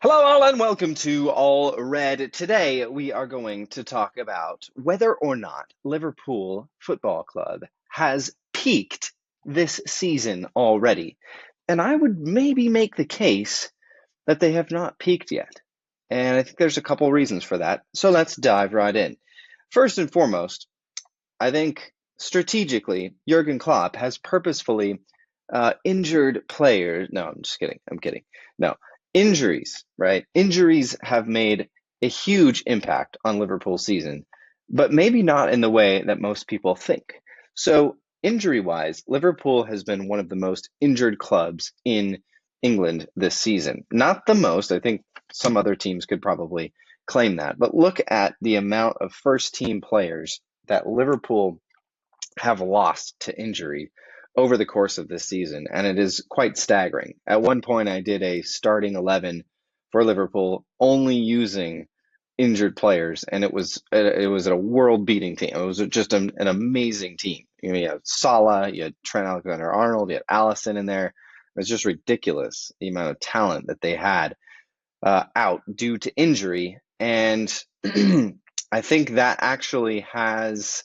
Hello, all, and welcome to All Red. Today, we are going to talk about whether or not Liverpool Football Club has peaked this season already. And I would maybe make the case that they have not peaked yet. And I think there's a couple reasons for that. So let's dive right in. First and foremost, I think strategically, Jurgen Klopp has purposefully injured players. No, I'm just kidding. I'm kidding. No, injuries, right? Injuries have made a huge impact on Liverpool's season, but maybe not in the way that most people think. So, injury-wise, Liverpool has been one of the most injured clubs in England this season. Not the most. I think some other teams could probably claim that. But look at the amount of first team players that Liverpool have lost to injury over the course of this season, and it is quite staggering. At one point, I did a starting 11 for Liverpool only using injured players, and it was a world-beating team. It was just an amazing team. You had Salah, you had Trent Alexander-Arnold, you had Alisson in there. It was just ridiculous the amount of talent that they had out due to injury, and I think that actually has,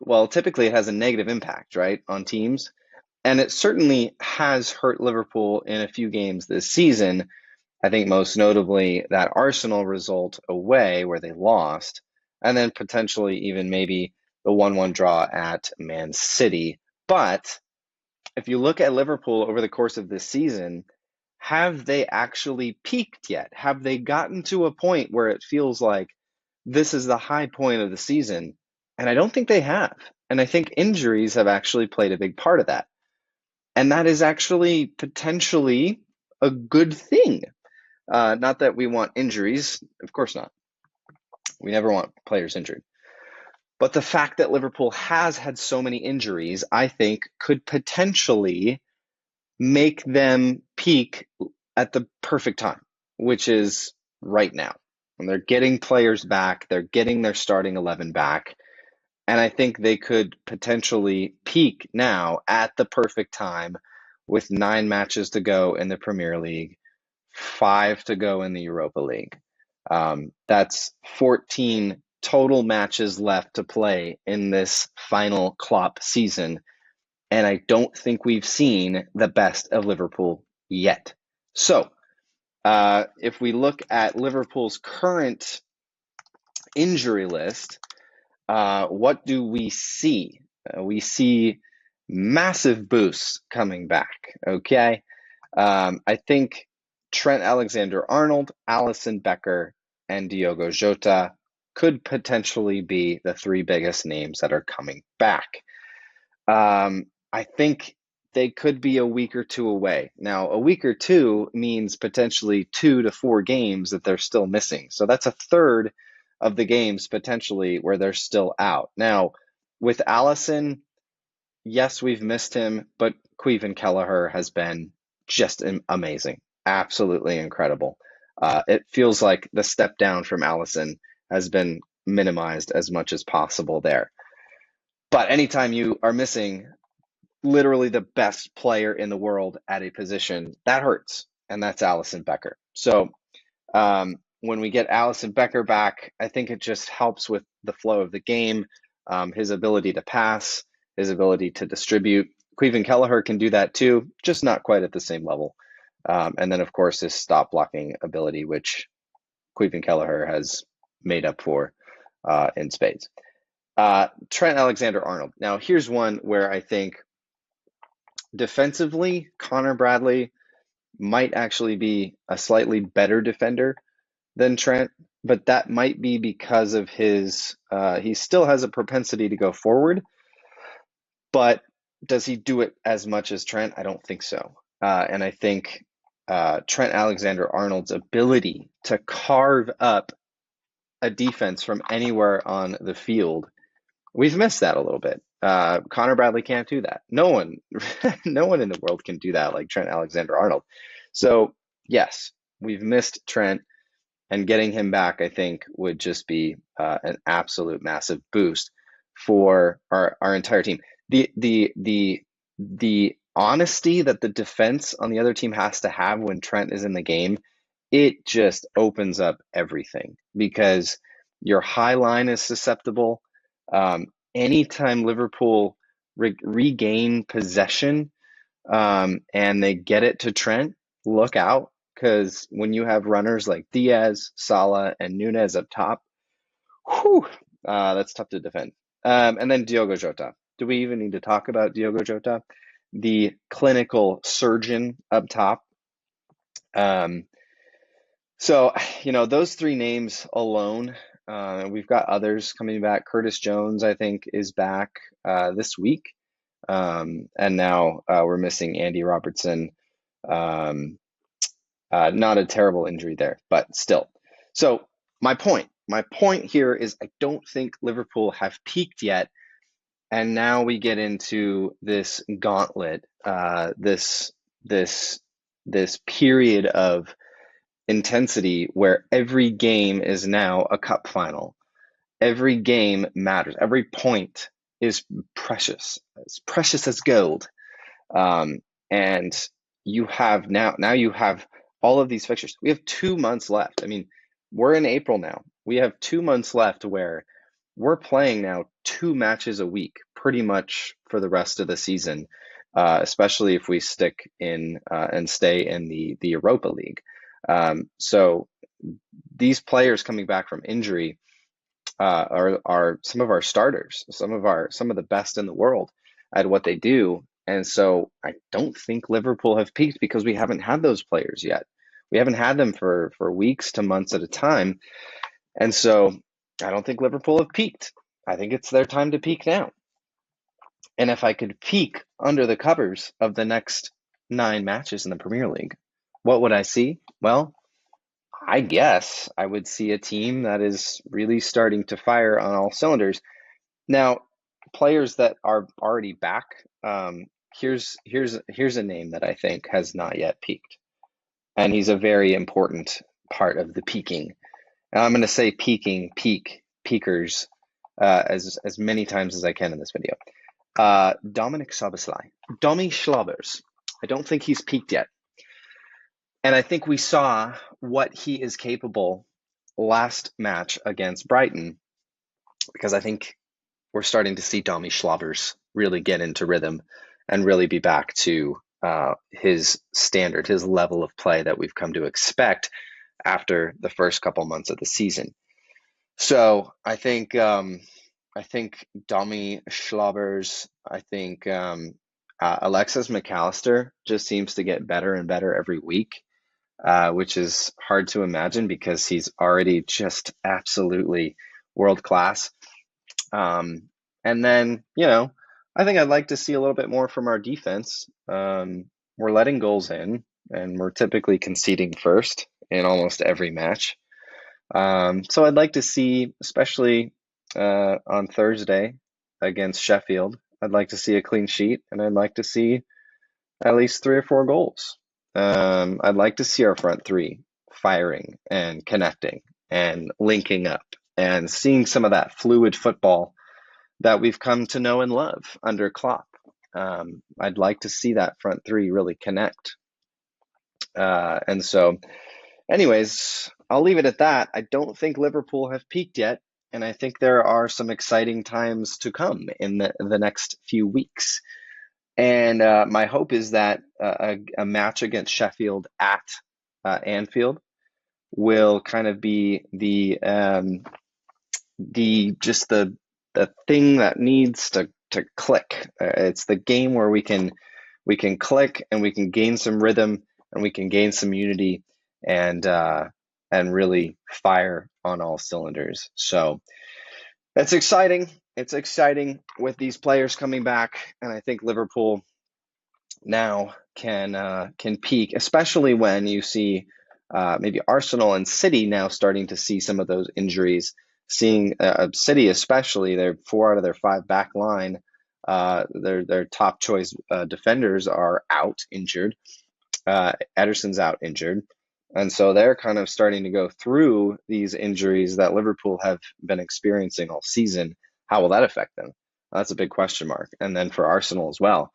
well, typically it has a negative impact, right, on teams. And it certainly has hurt Liverpool in a few games this season. I think most notably that Arsenal result away where they lost, and then potentially even maybe the 1-1 draw at Man City. But if you look at Liverpool over the course of this season, have they actually peaked yet? Have they gotten to a point where it feels like this is the high point of the season? And I don't think they have. And I think injuries have actually played a big part of that. And that is actually potentially a good thing. Not that we want injuries, of course not. We never want players injured. But the fact that Liverpool has had so many injuries, I think, could potentially make them peak at the perfect time, which is right now. And they're getting players back, they're getting their starting 11 back. And I think they could potentially peak now at the perfect time with 9 matches to go in the Premier League, 5 to go in the Europa League. That's 14 total matches left to play in this final Klopp season. And I don't think we've seen the best of Liverpool yet. So, if we look at Liverpool's current injury list, what do we see? We see massive boosts coming back, okay? I think Trent Alexander-Arnold, Alisson Becker, and Diogo Jota could potentially be the 3 biggest names that are coming back. I think they could be a week or 2 away. Now, a week or 2 means potentially 2 to 4 games that they're still missing. So that's a third of the games potentially where they're still out. Now, with Alisson, yes, we've missed him, but Caoimhin Kelleher has been just amazing, absolutely incredible. It feels like the step down from Alisson has been minimized as much as possible there. But anytime you are missing literally the best player in the world at a position, that hurts, and that's Alisson Becker. So when we get Alisson Becker back, I think it just helps with the flow of the game, his ability to pass, his ability to distribute. Caoimhin Kelleher can do that too, just not quite at the same level. And then, of course, his stop blocking ability, which Caoimhin Kelleher has made up for in spades. Trent Alexander-Arnold. Now, here's one where I think defensively, Connor Bradley might actually be a slightly better defender than Trent, but that might be because of his, he still has a propensity to go forward, but does he do it as much as Trent? I don't think so. And I think Trent Alexander-Arnold's ability to carve up a defense from anywhere on the field, we've missed that a little bit. Connor Bradley can't do that. No one, no one in the world can do that like Trent Alexander-Arnold. So yes, we've missed Trent, and getting him back, I think, would just be an absolute massive boost for our entire team. The honesty that the defense on the other team has to have when Trent is in the game it just opens up everything because your high line is susceptible. Anytime Liverpool regain possession and they get it to Trent, look out, because when you have runners like Diaz, Salah, and Nunez up top, whew, that's tough to defend. And then Diogo Jota. Do we even need to talk about Diogo Jota? The clinical surgeon up top. So, those three names alone, we've got others coming back. Curtis Jones, I think, is back this week. And now we're missing Andy Robertson. Not a terrible injury there, but still. So my point here is I don't think Liverpool have peaked yet. And now we get into this gauntlet, this period of intensity where every game is now a cup final. Every game matters. Every point is precious, as precious as gold. And you have now you have all of these fixtures. We have 2 months left. I mean, we're in April now. We have 2 months left where we're playing now 2 matches a week, pretty much for the rest of the season, especially if we stick in and stay in the Europa League. So these players coming back from injury are some of our starters, some of the best in the world at what they do. And so I don't think Liverpool have peaked because we haven't had those players yet. We haven't had them for weeks to months at a time. And so I don't think Liverpool have peaked. I think it's their time to peak now. And if I could peek under the covers of the next 9 matches in the Premier League, what would I see? Well, I guess I would see a team that is really starting to fire on all cylinders. Now, players that are already back, here's a name that I think has not yet peaked, and he's a very important part of the peaking. And I'm going to say peakers, as many times as I can in this video. Dominic Szoboszlai, Domi Schlobers. I don't think he's peaked yet. And I think we saw what he is capable last match against Brighton, because I think we're starting to see Domi Schlobers really get into rhythm and really be back to his standard, his level of play that we've come to expect after the first couple months of the season. So I think Domi Schlobers, I think Alexis McAllister just seems to get better and better every week. Which is hard to imagine because he's already just absolutely world class. And then, I think I'd like to see a little bit more from our defense. We're letting goals in, and we're typically conceding first in almost every match. So I'd like to see, especially on Thursday against Sheffield, I'd like to see a clean sheet, and I'd like to see at least 3 or 4 goals. I'd like to see our front three firing and connecting and linking up and seeing some of that fluid football that we've come to know and love under Klopp. I'd like to see that front three really connect. And so, anyways, I'll leave it at that. I don't think Liverpool have peaked yet, and I think there are some exciting times to come in the next few weeks. And my hope is that a match against Sheffield at Anfield will kind of be the thing that needs to click. It's the game where we can click and we can gain some rhythm and we can gain some unity and really fire on all cylinders. So it's exciting. It's exciting with these players coming back, and I think Liverpool now can peak, especially when you see maybe Arsenal and City now starting to see some of those injuries. Seeing City especially, they're 4 out of their 5 back line. Their top choice defenders are out injured. Ederson's out injured. And so they're kind of starting to go through these injuries that Liverpool have been experiencing all season. How will that affect them? That's a big question mark. And then for Arsenal as well,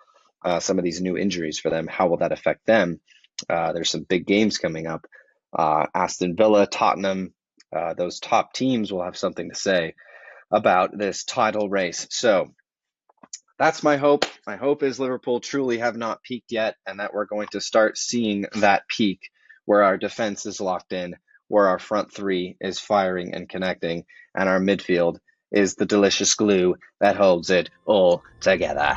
some of these new injuries for them, how will that affect them? There's some big games coming up. Aston Villa, Tottenham, those top teams will have something to say about this title race. So that's my hope. My hope is Liverpool truly have not peaked yet, and that we're going to start seeing that peak where our defense is locked in, where our front three is firing and connecting, and our midfield is the delicious glue that holds it all together.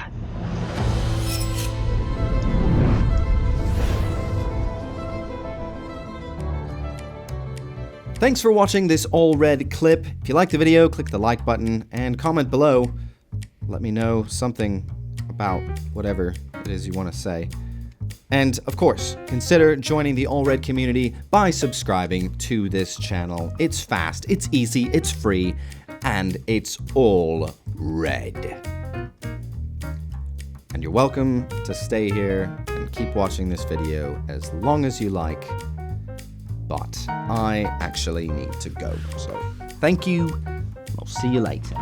Thanks for watching this all red clip. If you liked the video, click the like button and comment below. Let me know something about whatever it is you want to say. And of course, consider joining the all red community by subscribing to this channel. It's fast, it's easy, it's free, and it's all red. And you're welcome to stay here and keep watching this video as long as you like. But I actually need to go. So thank you. I'll see you later.